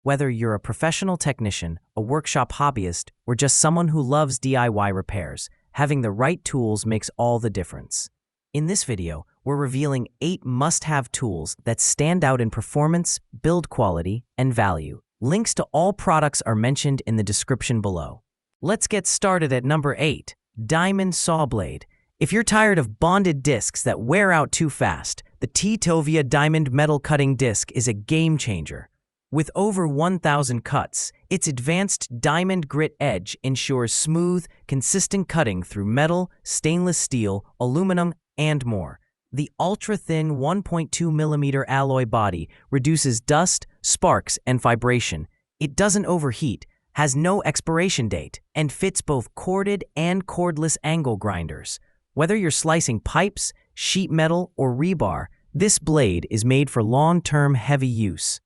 Whether you're a professional technician, a workshop hobbyist, or just someone who loves DIY repairs, having the right tools makes all the difference. In this video, we're revealing 8 must-have tools that stand out in performance, build quality, and value. Links to all products are mentioned in the description below. Let's get started at number 8, Diamond Saw Blade. If you're tired of bonded discs that wear out too fast, the Tovia Diamond Metal Cutting Disc is a game changer. With over 1,000 cuts, its advanced diamond grit edge ensures smooth, consistent cutting through metal, stainless steel, aluminum, and more. The ultra-thin 1.2mm alloy body reduces dust, sparks, and vibration. It doesn't overheat, has no expiration date, and fits both corded and cordless angle grinders. Whether you're slicing pipes, sheet metal, or rebar, this blade is made for long-term heavy use.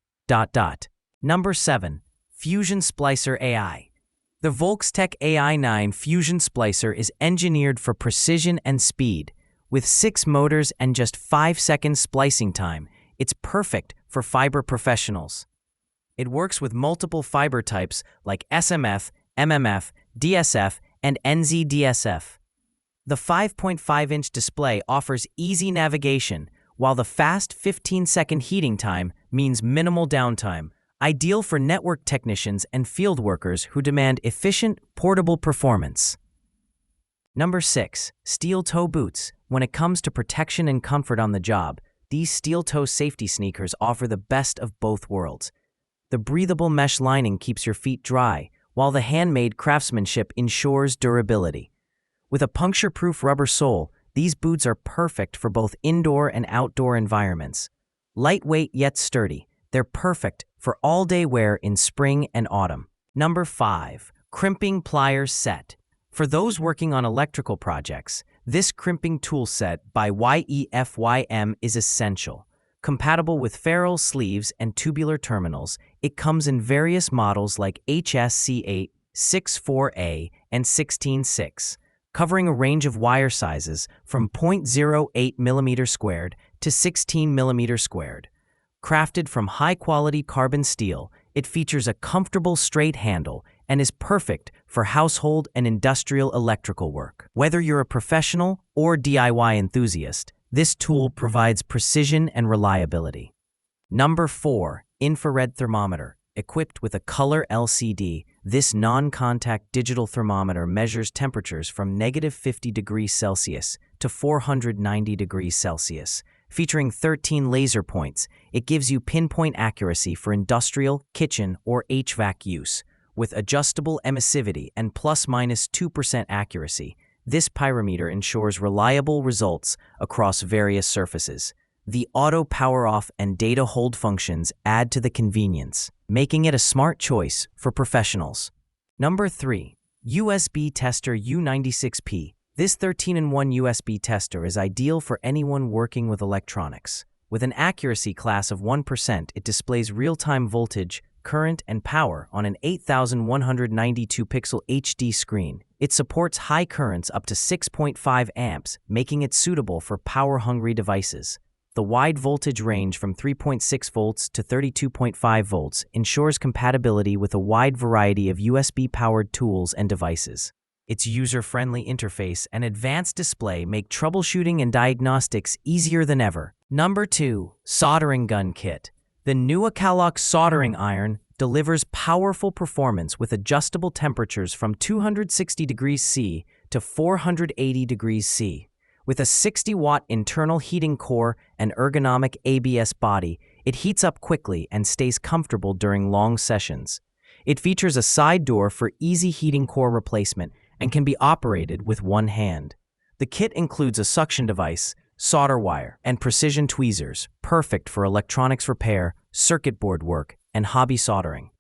Number 7. Fusion Splicer AI. The Volxtec AI9 Fusion Splicer is engineered for precision and speed. With 6 motors and just 5-second splicing time, it's perfect for fiber professionals. It works with multiple fiber types like SMF, MMF, DSF, and NZDSF. The 5.5-inch display offers easy navigation, while the fast 15-second heating time means minimal downtime, ideal for network technicians and field workers who demand efficient, portable performance. Number 6. Steel Toe Boots. When it comes to protection and comfort on the job, these steel-toe safety sneakers offer the best of both worlds. The breathable mesh lining keeps your feet dry, while the handmade craftsmanship ensures durability. With a puncture-proof rubber sole, these boots are perfect for both indoor and outdoor environments. Lightweight yet sturdy, they're perfect for all-day wear in spring and autumn. Number 5. Crimping Pliers Set. For those working on electrical projects, this crimping tool set by YEFYM is essential. Compatible with ferrule sleeves and tubular terminals, it comes in various models like HSC8, 64A, and 16.6. Covering a range of wire sizes from 0.08mm squared to 16mm squared. Crafted from high-quality carbon steel, it features a comfortable straight handle and is perfect for household and industrial electrical work. Whether you're a professional or DIY enthusiast, this tool provides precision and reliability. Number 4. Infrared Thermometer. Equipped with a color LCD, this non-contact digital thermometer measures temperatures from -50 degrees Celsius to 490 degrees Celsius. Featuring 13 laser points, it gives you pinpoint accuracy for industrial, kitchen, or HVAC use. With adjustable emissivity and ±2% accuracy, this pyrometer ensures reliable results across various surfaces. The auto power off and data hold functions add to the convenience, making it a smart choice for professionals. Number 3. USB Tester U96P. This 13-in-1 USB tester is ideal for anyone working with electronics. With an accuracy class of 1%, it displays real-time voltage, current, and power on an 8,192-pixel HD screen. It supports high currents up to 6.5 amps, making it suitable for power-hungry devices. The wide voltage range from 3.6 volts to 32.5 volts ensures compatibility with a wide variety of USB-powered tools and devices. Its user-friendly interface and advanced display make troubleshooting and diagnostics easier than ever. Number 2. Soldering Gun Kit. The new Acalox soldering iron delivers powerful performance with adjustable temperatures from 260 degrees C to 480 degrees C. With a 60-watt internal heating core and ergonomic ABS body, it heats up quickly and stays comfortable during long sessions. It features a side door for easy heating core replacement and can be operated with one hand. The kit includes a suction device, solder wire, and precision tweezers, perfect for electronics repair, circuit board work, and hobby soldering.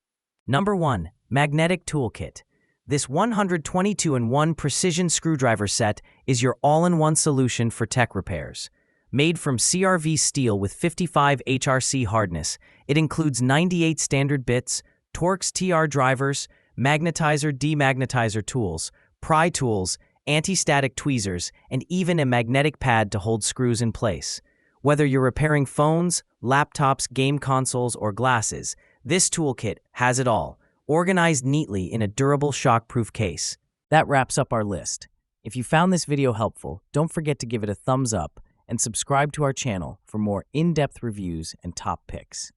Number 1. Magnetic Toolkit. This 122-in-1 precision screwdriver set is your all-in-one solution for tech repairs. Made from CRV steel with 55 HRC hardness, it includes 98 standard bits, Torx TR drivers, magnetizer-demagnetizer tools, pry tools, anti-static tweezers, and even a magnetic pad to hold screws in place. Whether you're repairing phones, laptops, game consoles, or glasses, this toolkit has it all, organized neatly in a durable shock-proof case. That wraps up our list. If you found this video helpful, don't forget to give it a thumbs up and subscribe to our channel for more in-depth reviews and top picks.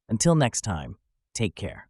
Until next time, take care.